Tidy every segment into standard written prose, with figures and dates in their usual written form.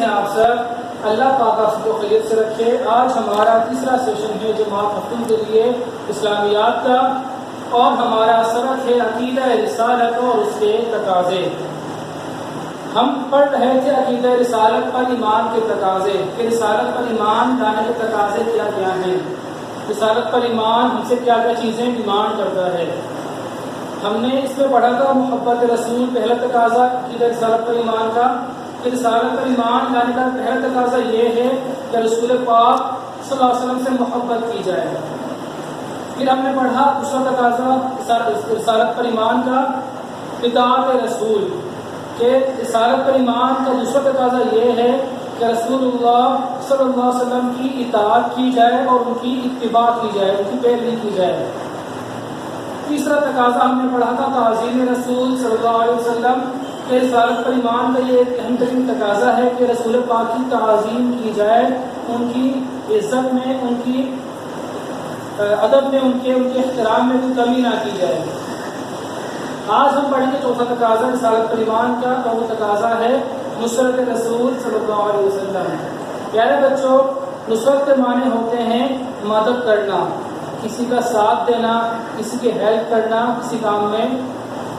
ہیں آپ سب؟ اللہ پاک آپ کو خیریت سے رکھے۔ آج ہمارا تیسرا سیشن ہے جماعت ہفتوں کے لیے اسلامیات کا، اور ہمارا سبق ہے عقیدہ رسالت اور اس کے تقاضے۔ ہم پڑھ رہے تھے عقیدہ رسالت پر ایمان کے تقاضے، کہ رسالت پر ایمان لانے کے تقاضے کیا کیا ہیں، رسالت پر ایمان ہم سے کیا کیا چیزیں ڈیمانڈ کرتا ہے۔ ہم نے اس میں پڑھا تھا محبت رسول پہلا تقاضا عقیدہ رسالت پر ایمان کا، کہ رسالت پر ایمان لانے کا پہلا تقاضا یہ ہے کہ رسول پاک صلی اللہ علیہ وسلم سے محبت کی جائے۔ پھر ہم نے پڑھا دوسرا تقاضا رسالت پر ایمان کا اطاعت رسول، کہ رسالت پر ایمان کا دوسرا تقاضا یہ ہے کہ رسول اللہ صلی اللہ علیہ وسلم کی اطاعت کی جائے اور ان کی اتباع کی جائے، ان کی پیروی کی جائے۔ تیسرا تقاضا ہم نے پڑھا تھا تعظیم رسول صلی اللہ علیہ وسلم، کہ رسالت پر ایمان کا یہ ایک اہم ترین تقاضا ہے کہ رسول پاک کی تعظیم کی جائے، ان کی عزت میں، ان کی ادب میں، ان کے احترام میں کوئی کمی نہ کی جائے۔ آج ہم پڑھیں گے چوتھا تقاضا رسالت پر ایمان کا، اور وہ تقاضا ہے نصرت رسول صلی اللہ علیہ وسلم۔ پیارے بچوں، نصرت کے معنی ہوتے ہیں مدد کرنا، کسی کا ساتھ دینا، کسی کی ہیلپ کرنا کسی کام میں،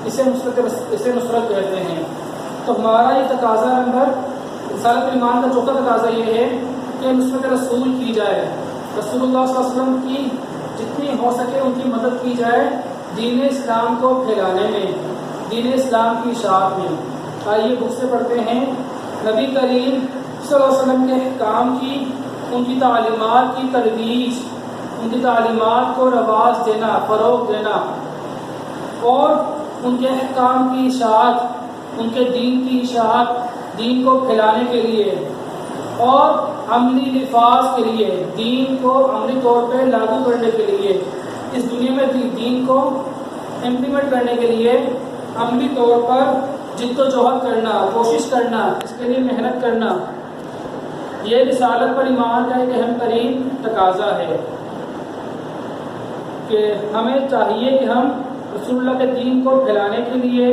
اسے نصرت کہتے ہیں۔ تو ہمارا یہ تقاضا نمبر رسالت پر ایمان کا چوتھا تقاضا یہ ہے کہ نصرت رسول کی جائے، رسول اللہ صلی اللہ علیہ وسلم کی جتنی ہو سکے ان کی مدد کی جائے دین اسلام کو پھیلانے میں، دین اسلام کی اشاعت میں۔ آئیے بک سے پڑھتے ہیں نبی کریم صلی اللہ علیہ وسلم کے احکام کی، ان کی تعلیمات کی ترویج، ان کی تعلیمات کو رواج دینا، فروغ دینا، اور ان کے احکام کی اشاعت، ان کے دین کی اشاعت، دین کو پھیلانے کے لیے اور عملی نفاذ کے لیے، دین کو عملی طور پہ لاگو کرنے کے لیے، اس دنیا میں دین کو امپلیمنٹ کرنے کے لیے عملی طور پر جد و جہد کرنا، کوشش کرنا، اس کے لیے محنت کرنا، یہ رسالت پر ایمان کا ایک اہم ترین تقاضا ہے۔ کہ ہمیں چاہیے کہ ہم رسول اللہ کے دین کو پھیلانے کے لیے،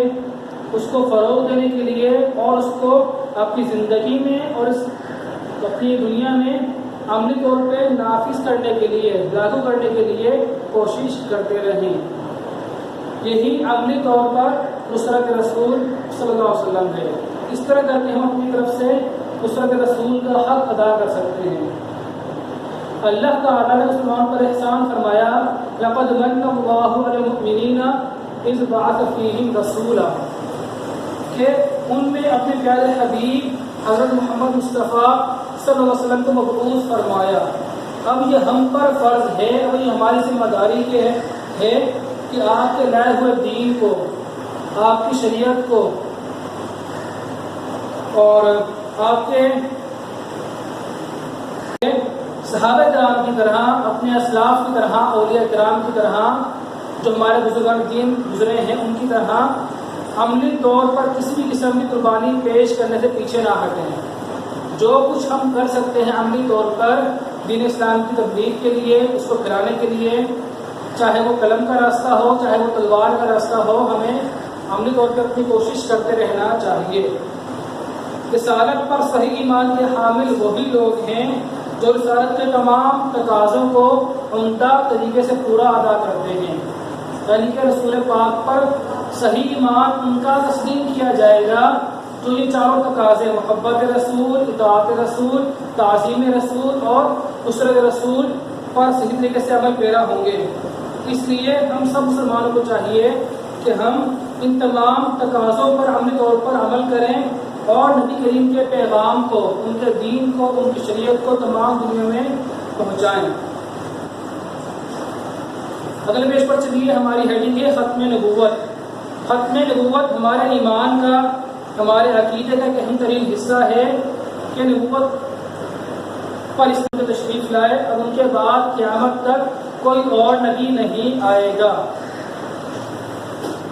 اس کو فروغ دینے کے لیے، اور اس کو اپنی زندگی میں اور اپنی دنیا میں عملی طور پہ نافذ کرنے کے لیے، لاگو کرنے کے لیے کوشش کرتے رہیں۔ یہی عملی طور پر نصرت رسول صلی اللہ علیہ وسلم ہے۔ اس طرح کر کے ہم اپنی طرف سے نصرت رسول کا حق ادا کر سکتے ہیں۔ اللہ تعالیٰ نے مسلمان پر احسان فرمایا، لقد من اللہ علی المؤمنین اذ بعث فیہم رسولا، کہ ان میں اپنے پیارے حبیب حضرت محمد مصطفیٰ صلی اللہ علیہ وسلم کو مبعوث فرمایا۔ اب یہ ہم پر فرض ہے، اب یہ ہماری ذمہ داری ہے کہ آپ کے لائے ہوئے دین کو، آپ کی شریعت کو، اور آپ کے صحابہ کرام کی طرح، اپنے اسلاف کی طرح، اولیاء کرام کی طرح، جو ہمارے بزرگان دین گزرے ہیں ان کی طرح عملی طور پر کسی بھی قسم کی قربانی پیش کرنے سے پیچھے نہ ہٹیں۔ جو کچھ ہم کر سکتے ہیں عملی طور پر دین اسلام کی تبلیغ کے لیے، اس کو پھیلانے کے لیے، چاہے وہ قلم کا راستہ ہو، چاہے وہ تلوار کا راستہ ہو، ہمیں عملی طور پر اپنی کوشش کرتے رہنا چاہیے۔ رسالت پر صحیح ایمان کے حامل وہی لوگ ہیں جو رسالت کے تمام تقاضوں کو عمدہ طریقے سے پورا ادا کرتے ہیں، یعنی کہ رسول پاک پر صحیح ایمان ان کا تسلیم کیا جائے گا جو یہ چاروں تقاضے محبت رسول، اطاعت رسول، تعظیم رسول اور نصرت رسول پر صحیح طریقے سے عمل پیرا ہوں گے۔ اس لیے ہم سب مسلمانوں کو چاہیے کہ ہم ان تمام تقاضوں پر عملی طور پر عمل کریں اور نبی کریم کے پیغام کو، ان کے دین کو، ان کی شریعت کو تمام دنیا میں پہنچائیں۔ اگلے پیج پر چلیے، ہماری ہیڈنگ ہے ختم نبوت۔ ختم نبوت ہمارے ایمان کا، ہمارے عقیدے کا ایک اہم ترین حصہ ہے کہ نبوت پر اس میں تشریف لائے، اب ان کے بعد قیامت تک کوئی اور نبی نہیں آئے گا۔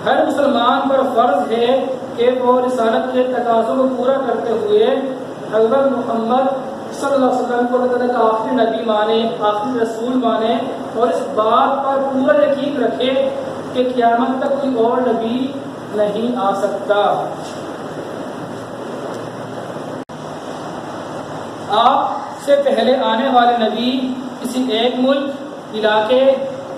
ہر مسلمان پر فرض ہے کہ وہ رسالت کے تقاضوں کو پورا کرتے ہوئے حضرت محمد صلی اللہ علیہ وسلم کو اللہ تعالیٰ کا آخری نبی مانے، آخری رسول مانے، اور اس بات پر پورا یقین رکھے کہ قیامت تک کوئی اور نبی نہیں آ سکتا۔ آپ سے پہلے آنے والے نبی کسی ایک ملک، علاقے،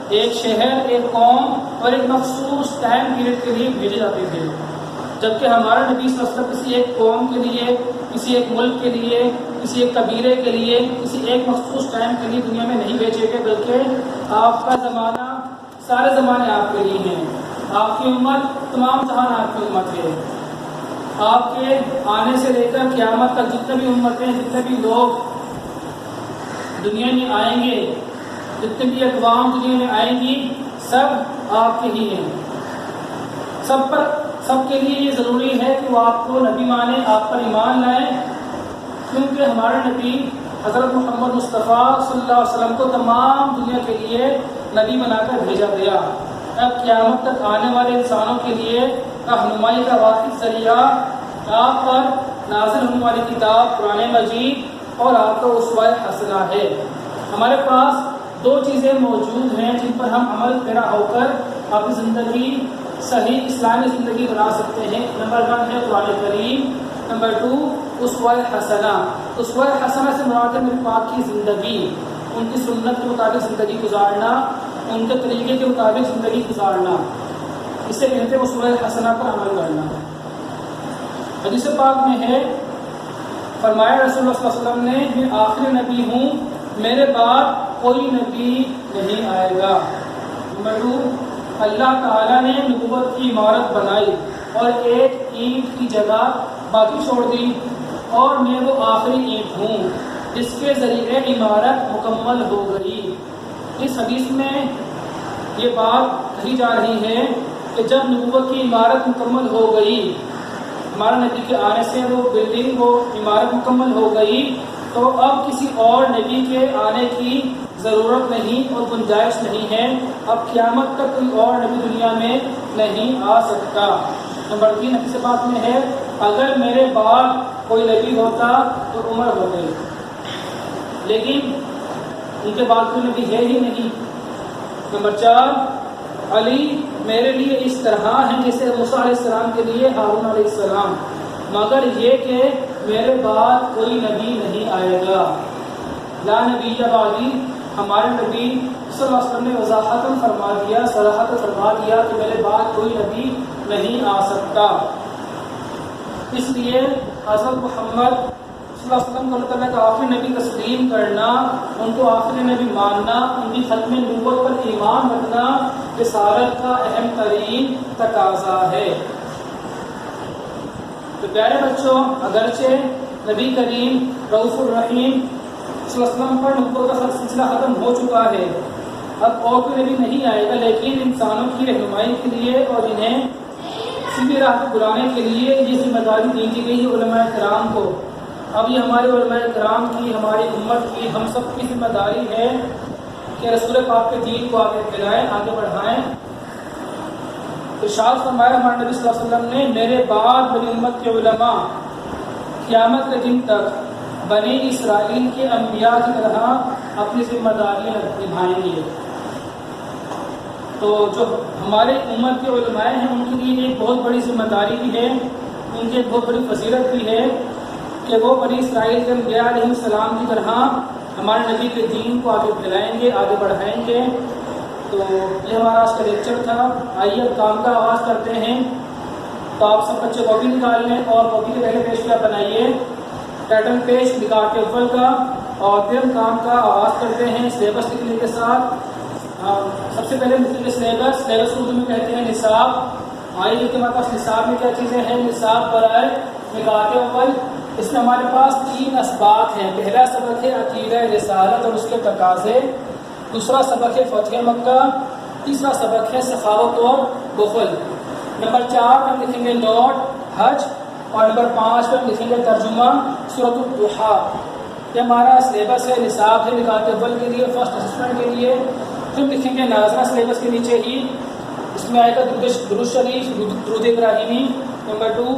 ایک شہر، ایک قوم اور ایک مخصوص ٹائم پیریڈ کے لیے بھیجے جاتے تھے، جبکہ ہمارا نبی صلی اللہ علیہ وسلم کسی ایک قوم کے لیے، کسی ایک ملک کے لیے، کسی ایک قبیلے کے لیے، کسی ایک مخصوص ٹائم کے لیے دنیا میں نہیں بھیجے گئے، بلکہ آپ کا زمانہ سارے زمانے آپ کے لیے ہیں، آپ کی امت تمام جہان آپ کی امت ہے۔ آپ کے آنے سے لے کر قیامت تک جتنے بھی امتیں، جتنے بھی لوگ دنیا میں آئیں گے، جتنے بھی اقوام دنیا میں آئیں گی، سب آپ کے ہی ہیں۔ سب کے لیے یہ ضروری ہے کہ وہ آپ کو نبی مانیں، آپ پر ایمان لائیں، کیونکہ ہمارے نبی حضرت محمد مصطفیٰ صلی اللہ علیہ وسلم کو تمام دنیا کے لیے نبی بنا کر بھیجا گیا۔ اب قیامت تک آنے والے انسانوں کے لیے رہنمائی کا واحد ذریعہ آپ پر نازل ہونے والی کتاب قرآن مجید اور آپ کا اسوہ حسنہ ہے۔ ہمارے پاس دو چیزیں موجود ہیں جن پر ہم عمل پیرا ہو کر اپنی زندگی صحیح اسلامی زندگی بنا سکتے ہیں۔ نمبر 1 ہے قرآن کریم، نمبر 2 اسوہ حسنہ۔ اسوہ حسنہ سے مراد ہے نبی پاک کی زندگی، ان کی سنت کے مطابق زندگی گزارنا، ان کے طریقے کے مطابق زندگی گزارنا، اسے کہتے ہیں اسوہ حسنہ پر عمل کرنا۔ حدیث پاک میں ہے، فرمایا رسول اللہ صلی اللہ علیہ وسلم نے، میں آخری نبی ہوں، میرے بعد کوئی نبی نہیں آئے گا۔ نمبر 2، اللہ تعالیٰ نے نبوت کی عمارت بنائی اور ایک اینٹ کی جگہ باقی چھوڑ دی، اور میں وہ آخری اینٹ ہوں جس کے ذریعے عمارت مکمل ہو گئی۔ اس حدیث میں یہ بات کہی جا رہی ہے کہ جب نبوت کی عمارت مکمل ہو گئی، ہمارے نبی کے آنے سے وہ بلڈنگ، وہ عمارت مکمل ہو گئی، تو اب کسی اور نبی کے آنے کی ضرورت نہیں اور گنجائش نہیں ہے، اب قیامت تک کوئی اور نبی دنیا میں نہیں آ سکتا۔ نمبر 3 حدیث پاک میں ہے، اگر میرے بعد کوئی نبی ہوتا تو عمر ہو گئی، لیکن ان کے بعد کوئی نبی ہے ہی نہیں۔ نمبر 4، علی میرے لیے اس طرح ہیں جیسے موسیٰ علیہ السلام کے لیے ہارون علیہ السلام، مگر یہ کہ میرے بعد کوئی نبی نہیں آئے گا۔ لا نبی بعدی، ہمارے نبی صلی اللہ علیہ وسلم نے وضاحتاً فرما دیا، صراحتاً فرما دیا کہ میرے بعد کوئی نبی نہیں آ سکتا۔ اس لیے حضرت محمد صلی اللہ علیہ وسلم کو اللہ تعالیٰ کا آخری نبی تسلیم کرنا، ان کو آخری نبی ماننا، ان کی ختم نبوت پر ایمان رکھنا رسالت کا اہم ترین تقاضا ہے۔ تو پیارے بچوں، اگرچہ نبی کریم رؤوف الرحیم صلی اللہ علیہ وسلم پر نبوت کا سلسلہ ختم ہو چکا ہے، اب اور کوئی نبی نہیں آئے گا، لیکن انسانوں کی رہنمائی کے لیے اور انہیں سیدھی راہ پہ بلانے کے لیے یہ ذمہ داری دی دی گئی ہے علماء کرام کو۔ اب یہ ہمارے علماء کرام کی، ہماری امت کی، ہم سب کی ذمہ داری ہے کہ رسول پاک کے دین کو آگے پھیلائیں، آگے بڑھائیں۔ ارشاد فرمایا ہمارے نبی صلی اللہ علیہ وسلم نے، میرے بعد میری امت کے علماء قیامت کے دن تک بنی اسرائیل کے انبیاء کی طرح اپنی ذمہ داریاں نبھائیں گے۔ تو جو ہمارے امت کے علماء ہیں ان کے لیے ایک بہت بڑی ذمہ داری بھی ہے، ان کی ایک بہت بڑی فضیلت بھی ہے کہ وہ بنی اسرائیل کے انبیاء علیہ السلام کی طرح ہمارے نبی کے دین کو آگے پھیلائیں گے، آگے بڑھائیں گے۔ تو یہ ہمارا آج کا لیکچر تھا۔ آئیے اب کام کا آغاز کرتے ہیں۔ تو آپ سب بچے کاپی نکال لیں اور کاپی کے پہلے پیج کیا بنائیے، ٹائٹل پیج نکاح کے اول کا، اور پھر ہم کام کا آغاز کرتے ہیں سلیبس لکھنے کے ساتھ۔ سب سے پہلے لکھیں گے سلیبس اردو میں کہتے ہیں نصاب۔ آئیے دیکھیں ہمارے پاس نصاب میں کیا چیزیں ہیں۔ نصاب برائے نکاح کے اول، اس میں ہمارے پاس 3 اسباق ہیں۔ پہلا سبق ہے عقیدہ رسالت اور اس کے تقاضے، دوسرا سبق ہے فتح مکہ، تیسرا سبق ہے سخاوت اور بخل۔ نمبر 4 ہم لکھیں گے نوٹ حج، اور نمبر 5 پر لکھیں گے ترجمہ سورۃ الضحیٰ۔ یہ ہمارا سلیبس ہے، نصاب ہے نکاح کے اول کے لیے، فرسٹ اسسٹنٹ کے لیے۔ پھر لکھیں گے ناظرہ سلیبس کے نیچے ہی، اس میں آئے گا درود شریف، درود ابراہیمی۔ نمبر 2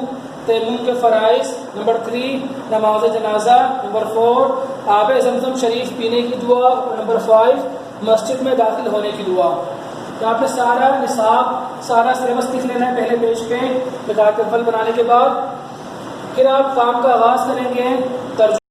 تیمم کے فرائض، نمبر 3 نماز جنازہ، نمبر 4 آب زمزم شریف پینے کی دعا، اور نمبر 5 مسجد میں داخل ہونے کی دعا۔ تو آپ نے سارا نصاب، سارا سلیبس لکھ لینا ہے پہلے پیج پہ نکاح کے اول بنانے کے بعد۔ پھر آپ کام کا آغاز کریں گے ترجمہ